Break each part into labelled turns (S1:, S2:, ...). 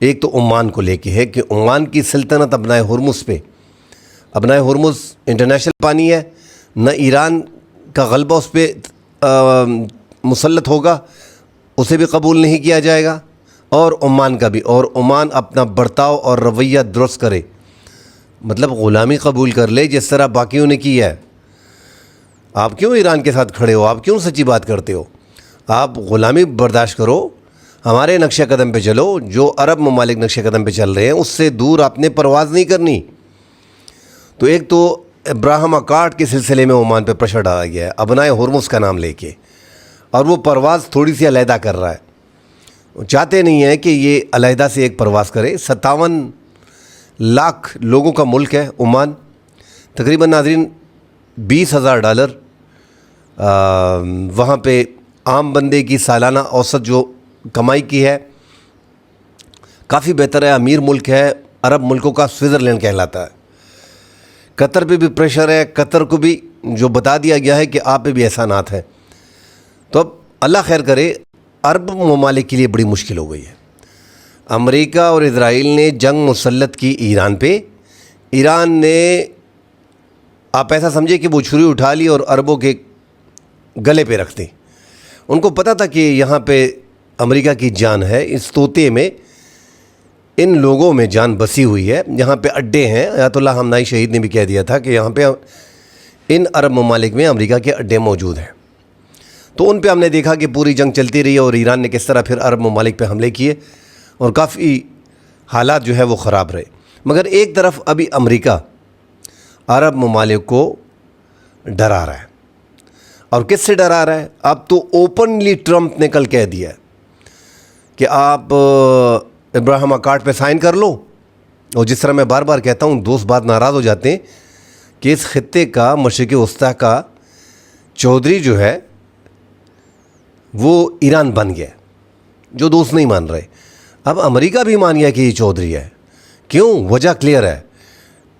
S1: ایک تو عمان کو لے کے ہے کہ عمان کی سلطنت ابنائے ہرمز پہ، ابنائے ہرمز انٹرنیشنل پانی ہے، نہ ایران کا غلبہ اس پہ مسلط ہوگا، اسے بھی قبول نہیں کیا جائے گا، اور عمان کا بھی، اور عمان اپنا برتاؤ اور رویہ درست کرے، مطلب غلامی قبول کر لے جس طرح باقیوں نے کی ہے۔ آپ کیوں ایران کے ساتھ کھڑے ہو؟ آپ کیوں سچی بات کرتے ہو؟ آپ غلامی برداشت کرو، ہمارے نقشہ قدم پہ چلو، جو عرب ممالک نقشہ قدم پہ چل رہے ہیں اس سے دور آپ نے پرواز نہیں کرنی۔ تو ایک تو ابراہیم اکارڈ کے سلسلے میں عمان پہ پریشر ڈالا گیا ہے ابنائے ہرمز کا نام لے کے، اور وہ پرواز تھوڑی سی علیحدہ کر رہا ہے، وہ چاہتے نہیں ہیں کہ یہ علیحدہ سے ایک پرواز کرے۔ 57 لاکھ لوگوں کا ملک ہے عمان، تقریباً ناظرین $20,000 وہاں پہ عام بندے کی سالانہ اوسط جو کمائی کی ہے، کافی بہتر ہے، امیر ملک ہے، عرب ملکوں کا سوئٹزرلینڈ کہلاتا ہے۔ قطر پہ بھی پریشر ہے، قطر کو بھی جو بتا دیا گیا ہے کہ آپ پہ بھی احسانات ہیں۔ تو اب اللہ خیر کرے، عرب ممالک کے لیے بڑی مشکل ہو گئی ہے۔ امریکہ اور اسرائیل نے جنگ مسلط کی ایران پہ، ایران نے آپ ایسا سمجھے کہ وہ چھری اٹھا لی اور عربوں کے گلے پہ رکھ دی۔ ان کو پتہ تھا کہ یہاں پہ امریکہ کی جان ہے، اس طوطے میں، ان لوگوں میں جان بسی ہوئی ہے، یہاں پہ اڈے ہیں۔ آیت اللہ خامنائی شہید نے بھی کہہ دیا تھا کہ یہاں پہ ان عرب ممالک میں امریکہ کے اڈے موجود ہیں۔ تو ان پہ ہم نے دیکھا کہ پوری جنگ چلتی رہی اور ایران نے کس طرح پھر عرب ممالک پہ حملے کیے اور کافی حالات جو ہے وہ خراب رہے۔ مگر ایک طرف ابھی امریکہ عرب ممالک کو ڈرا رہا ہے، اور کس سے ڈرا رہا ہے؟ اب تو اوپنلی ٹرمپ نے کل کہہ دیا ہے کہ آپ ابراہیم اکارڈ پہ سائن کر لو، اور جس طرح میں بار بار کہتا ہوں، دوست بات ناراض ہو جاتے ہیں کہ اس خطے کا، مشرق وسطیٰ کا چودھری جو ہے وہ ایران بن گیا، جو دوست نہیں مان رہے۔ اب امریکہ بھی مان گیا کہ یہ چودھری ہے۔ کیوں؟ وجہ کلیئر ہے،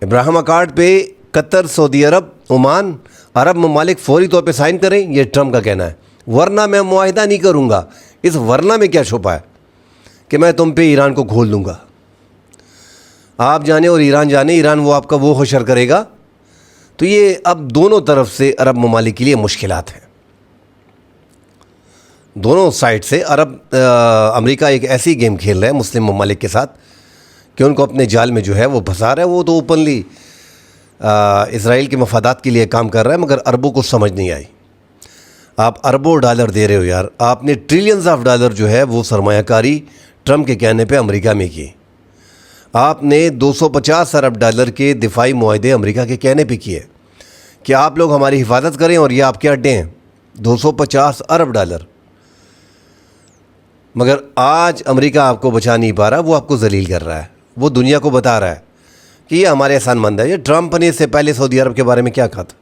S1: ابراہیم اکارڈ پہ قطر، سعودی عرب، عمان، عرب ممالک فوری طور پہ سائن کریں، یہ ٹرمپ کا کہنا ہے، ورنہ میں معاہدہ نہیں کروں گا۔ اس ورنہ میں کیا چھپا ہے کہ میں تم پہ ایران کو کھول دوں گا؟ آپ جانے اور ایران جانے، ایران وہ آپ کا وہ حشر کرے گا۔ تو یہ اب دونوں طرف سے عرب ممالک کے لیے مشکلات ہیں، دونوں سائڈ سے۔ امریکہ ایک ایسی گیم کھیل رہا ہے مسلم ممالک کے ساتھ کہ ان کو اپنے جال میں جو ہے وہ پھنسا رہا ہے۔ وہ تو اوپنلی اسرائیل کے مفادات کے لیے کام کر رہا ہے، مگر عربوں کو سمجھ نہیں آئی۔ آپ اربوں ڈالر دے رہے ہو یار، آپ نے ٹریلینز آف ڈالر جو ہے وہ سرمایہ کاری ٹرمپ کے کہنے پہ امریکہ میں کی۔ آپ نے $250 ارب کے دفاعی معاہدے امریکہ کے کہنے پہ کیے کہ آپ لوگ ہماری حفاظت کریں، اور یہ آپ کے اڈے ہیں۔ $250 ارب، مگر آج امریکہ آپ کو بچا نہیں پا رہا، وہ آپ کو ذلیل کر رہا ہے، وہ دنیا کو بتا رہا ہے کہ یہ ہمارے احسان مند ہے۔ یہ ٹرمپ نے اس سے پہلے سعودی عرب کے بارے میں کیا کہا تھا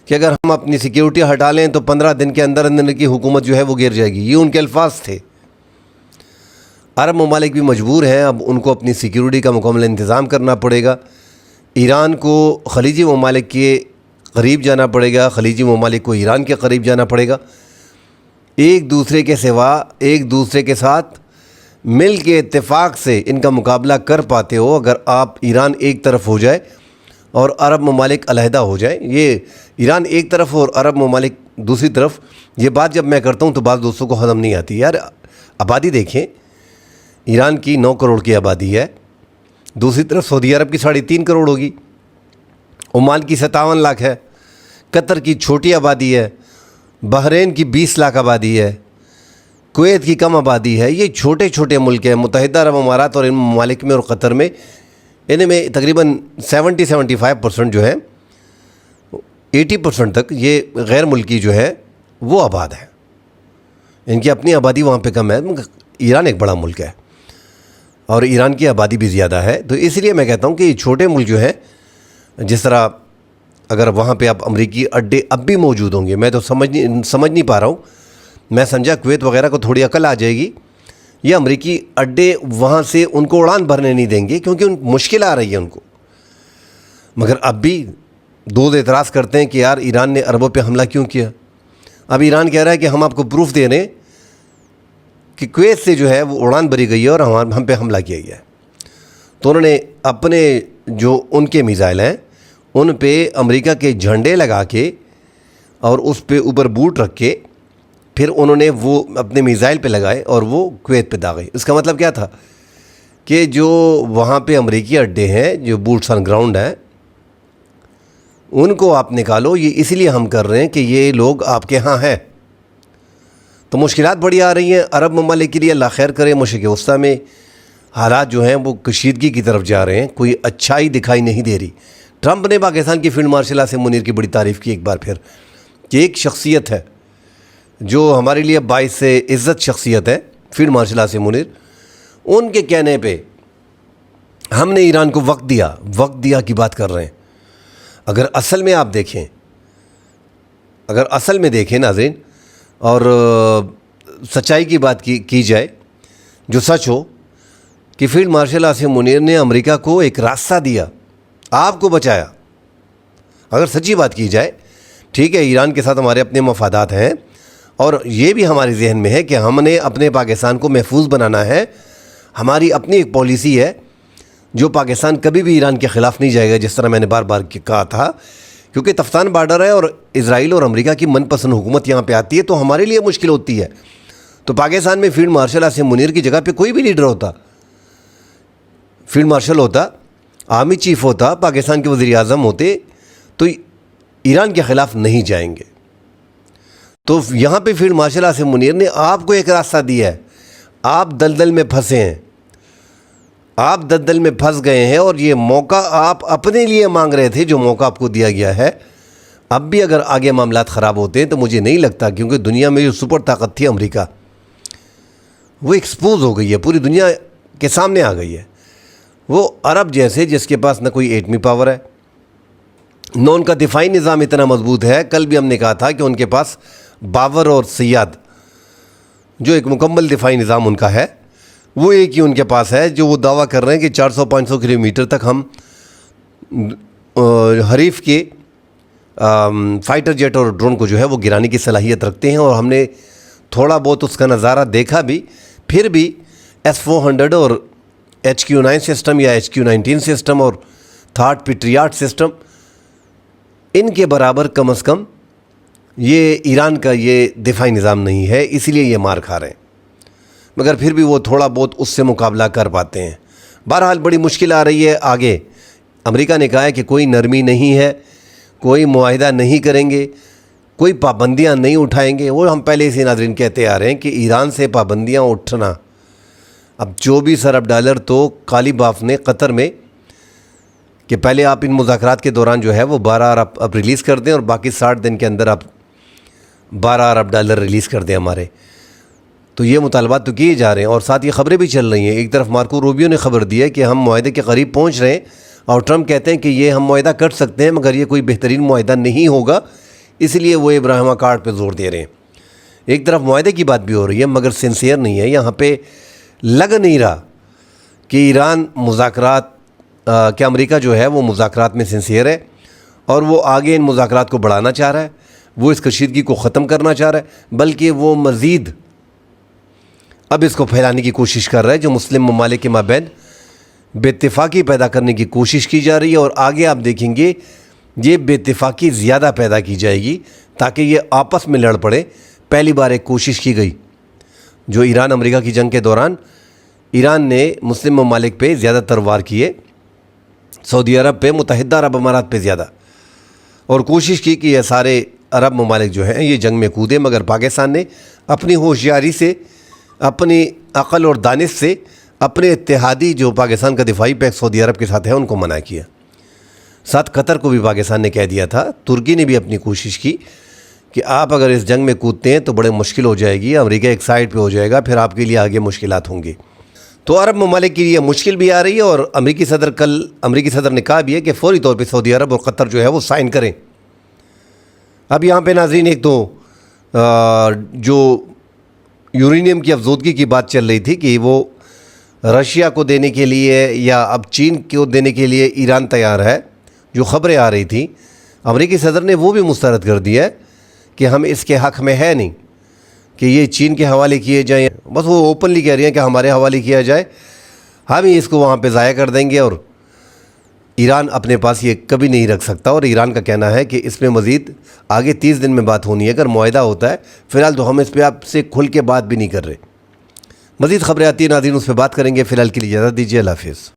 S1: کہ اگر ہم اپنی سیکیورٹی ہٹا لیں تو 15 دن کے اندر اندر کی حکومت جو ہے وہ گر جائے گی، یہ ان کے الفاظ تھے۔ عرب ممالک بھی مجبور ہیں، اب ان کو اپنی سیکیورٹی کا مکمل انتظام کرنا پڑے گا۔ ایران کو خلیجی ممالک کے قریب جانا پڑے گا، خلیجی ممالک کو ایران کے قریب جانا پڑے گا۔ ایک دوسرے کے سوا، ایک دوسرے کے ساتھ مل کے اتفاق سے ان کا مقابلہ کر پاتے ہو اگر آپ ایران ایک طرف ہو جائے اور عرب ممالک علیحدہ ہو جائے۔ یہ ایران ایک طرف اور عرب ممالک دوسری طرف، یہ بات جب میں کرتا ہوں تو بعض دوستوں کو ہضم نہیں آتی۔ یار آبادی دیکھیں، ایران کی 9 کروڑ کی آبادی ہے، دوسری طرف سعودی عرب کی 3.5 کروڑ ہوگی، عمان کی 57 لاکھ ہے، قطر کی چھوٹی آبادی ہے، بحرین کی 20 لاکھ آبادی ہے، کویت کی کم آبادی ہے۔ یہ چھوٹے چھوٹے ملک ہیں۔ متحدہ عرب امارات اور ان ممالک میں اور قطر میں، ان میں تقریباً 75% جو ہے، 80% تک یہ غیر ملکی جو ہے وہ آباد ہے، ان کی اپنی آبادی وہاں پہ کم ہے۔ ایران ایک بڑا ملک ہے اور ایران کی آبادی بھی زیادہ ہے، تو اس لیے میں کہتا ہوں کہ یہ چھوٹے ملک جو ہے، جس طرح اگر وہاں پہ آپ امریکی اڈے اب بھی موجود ہوں گے، میں تو سمجھ نہیں پا رہا ہوں، میں سمجھا کویت وغیرہ کو تھوڑی عقل آ جائے گی، یہ امریکی اڈے وہاں سے ان کو اڑان بھرنے نہیں دیں گے کیونکہ مشکل آ رہی ہے ان کو۔ مگر اب بھی دوست اعتراض کرتے ہیں کہ یار ایران نے عربوں پہ حملہ کیوں کیا؟ اب ایران کہہ رہا ہے کہ ہم آپ کو پروف دے رہے ہیں کہ کویت سے جو ہے وہ اڑان بھری گئی ہے اور ہم پہ حملہ کیا گیا ہے. تو انہوں نے اپنے جو ان کے میزائل ہیں ان پہ امریکہ کے جھنڈے لگا کے اور اس پہ اوپر بوٹ رکھ کے پھر انہوں نے وہ اپنے میزائل پہ لگائے اور وہ کویت پہ داغے. اس کا مطلب کیا تھا کہ جو وہاں پہ امریکی اڈے ہیں جو بوٹس آن گراؤنڈ ہیں ان کو آپ نکالو, یہ اس لیے ہم کر رہے ہیں کہ یہ لوگ آپ کے ہاں ہیں. تو مشکلات بڑی آ رہی ہیں عرب ممالک کے لیے. اللہ خیر کرے. مشرق وسطیٰ میں حالات جو ہیں وہ کشیدگی کی طرف جا رہے ہیں, کوئی اچھائی دکھائی نہیں دے رہی. ٹرمپ نے پاکستان کی فیلڈ مارشل عاصم منیر کی بڑی تعریف کی ایک بار پھر کہ ایک شخصیت ہے جو ہمارے لیے باعث عزت شخصیت ہے, فیلڈ مارشل عاصم منیر. ان کے کہنے پہ ہم نے ایران کو وقت دیا کی بات کر رہے ہیں. اگر اصل میں آپ دیکھیں, ناظرین, اور سچائی کی بات کی جائے, جو سچ ہو کہ فیلڈ مارشل عاصم منیر نے امریکہ کو ایک راستہ دیا, آپ کو بچایا. اگر سچی بات کی جائے, ٹھیک ہے ایران کے ساتھ ہمارے اپنے مفادات ہیں اور یہ بھی ہمارے ذہن میں ہے کہ ہم نے اپنے پاکستان کو محفوظ بنانا ہے. ہماری اپنی ایک پالیسی ہے جو پاکستان کبھی بھی ایران کے خلاف نہیں جائے گا, جس طرح میں نے بار بار کہا تھا, کیونکہ تفتان بارڈر ہے اور اسرائیل اور امریکہ کی من پسند حکومت یہاں پہ آتی ہے تو ہمارے لیے مشکل ہوتی ہے. تو پاکستان میں فیلڈ مارشل عاصم منیر کی جگہ پہ کوئی بھی لیڈر ہوتا, فیلڈ مارشل ہوتا, آرمی چیف ہوتا, پاکستان کے وزیر اعظم ہوتے, تو ایران کے خلاف نہیں جائیں گے. تو یہاں پہ فیلڈ مارشل عاصم منیر نے آپ کو ایک راستہ دیا ہے. آپ دلدل میں پھنسے ہیں, آپ دلدل میں پھنس گئے ہیں اور یہ موقع آپ اپنے لیے مانگ رہے تھے, جو موقع آپ کو دیا گیا ہے. اب بھی اگر آگے معاملات خراب ہوتے ہیں تو مجھے نہیں لگتا, کیونکہ دنیا میں جو سپر طاقت تھی امریکہ, وہ ایکسپوز ہو گئی ہے, پوری دنیا کے سامنے آ گئی ہے. وہ عرب جیسے جس کے پاس نہ کوئی ایٹمی پاور ہے, نہ ان کا دفاعی نظام اتنا مضبوط ہے. کل بھی ہم نے کہا تھا کہ ان کے پاس باور اور سیاد جو ایک مکمل دفاعی نظام ان کا ہے, وہ ایک ہی ان کے پاس ہے, جو وہ دعویٰ کر رہے ہیں کہ 400-500 کلومیٹر تک ہم حریف کے فائٹر جیٹ اور ڈرون کو جو ہے وہ گرانے کی صلاحیت رکھتے ہیں. اور ہم نے تھوڑا بہت اس کا نظارہ دیکھا بھی. پھر بھی S-400 اور HQ-9 سسٹم یا HQ-19 سسٹم اور تھارڈ پیٹریاٹ سسٹم, ان کے برابر کم از کم یہ ایران کا یہ دفاعی نظام نہیں ہے, اسی لیے یہ مار کھا رہے ہیں. مگر پھر بھی وہ تھوڑا بہت اس سے مقابلہ کر پاتے ہیں. بہرحال بڑی مشکل آ رہی ہے آگے. امریکہ نے کہا ہے کہ کوئی نرمی نہیں ہے, کوئی معاہدہ نہیں کریں گے, کوئی پابندیاں نہیں اٹھائیں گے. وہ ہم پہلے سے ناظرین کہتے آ رہے ہیں کہ ایران سے پابندیاں اٹھنا, اب 24 ارب ڈالر تو کالی باف نے قطر میں کہ پہلے آپ ان مذاکرات کے دوران جو ہے وہ 12 ارب ریلیز کر دیں اور باقی 60 دن کے اندر آپ 12 ارب ڈالر ریلیز کر دیں ہمارے. تو یہ مطالبات تو کیے جا رہے ہیں اور ساتھ یہ خبریں بھی چل رہی ہیں. ایک طرف مارکو روبیو نے خبر دی ہے کہ ہم معاہدے کے قریب پہنچ رہے ہیں اور ٹرمپ کہتے ہیں کہ یہ ہم معاہدہ کر سکتے ہیں مگر یہ کوئی بہترین معاہدہ نہیں ہوگا, اس لیے وہ ابراہیم اکارڈ پہ زور دے رہے ہیں. ایک طرف معاہدے کی بات بھی ہو رہی ہے مگر سنسیئر نہیں ہے. یہاں پہ لگ نہیں رہا کہ ایران مذاکرات کہ امریکہ جو ہے وہ مذاکرات میں سنسیئر ہے اور وہ آگے ان مذاکرات کو بڑھانا چاہ رہا ہے, وہ اس کشیدگی کو ختم کرنا چاہ رہا ہے, بلکہ وہ مزید اب اس کو پھیلانے کی کوشش کر رہا ہے. جو مسلم ممالک کے مابین بے اتفاقی پیدا کرنے کی کوشش کی جا رہی ہے اور آگے آپ دیکھیں گے یہ بے اتفاقی زیادہ پیدا کی جائے گی تاکہ یہ آپس میں لڑ پڑے. پہلی بار ایک کوشش کی گئی جو ایران امریکہ کی جنگ کے دوران ایران نے مسلم ممالک پہ زیادہ تر وار کیے, سعودی عرب پہ, متحدہ عرب امارات پہ زیادہ, اور کوشش کی کہ یہ سارے عرب ممالک جو ہیں یہ جنگ میں کودے. مگر پاکستان نے اپنی ہوشیاری سے, اپنی عقل اور دانش سے اپنے اتحادی جو پاکستان کا دفاعی پیک سعودی عرب کے ساتھ ہے ان کو منع کیا. ساتھ قطر کو بھی پاکستان نے کہہ دیا تھا. ترکی نے بھی اپنی کوشش کی کہ آپ اگر اس جنگ میں کودتے ہیں تو بڑے مشکل ہو جائے گی, امریکہ ایک سائڈ پہ ہو جائے گا, پھر آپ کے لیے آگے مشکلات ہوں گی. تو عرب ممالک کے لیے مشکل بھی آ رہی ہے اور امریکی صدر نے کہا بھی ہے کہ فوری طور پہ سعودی عرب اور قطر جو ہے وہ سائن کریں. اب یہاں پہ ناظرین ایک تو جو یورینیم کی افزودگی کی بات چل رہی تھی کہ وہ رشیا کو دینے کے لیے یا اب چین کو دینے کے لیے ایران تیار ہے, جو خبریں آ رہی تھیں, امریکی صدر نے وہ بھی مسترد کر دیا ہے کہ ہم اس کے حق میں ہے نہیں. کہ یہ چین کے حوالے کیے جائیں، بس وہ اوپنلی کہہ رہی ہیں کہ ہمارے حوالے کیا جائے، ہم ہی اس کو وہاں پہ ضائع کر دیں گے، اور ایران اپنے پاس یہ کبھی نہیں رکھ سکتا۔ اور ایران کا کہنا ہے کہ اس میں مزید آگے 30 دن میں بات ہونی ہے اگر معاہدہ ہوتا ہے، فی الحال تو ہم اس پہ آپ سے کھل کے بات بھی نہیں کر رہے۔ مزید خبریں آتی ہیں ناظرین، اس پہ بات کریں گے، فی الحال کے لیے اجازت دیجیے، اللہ حافظ۔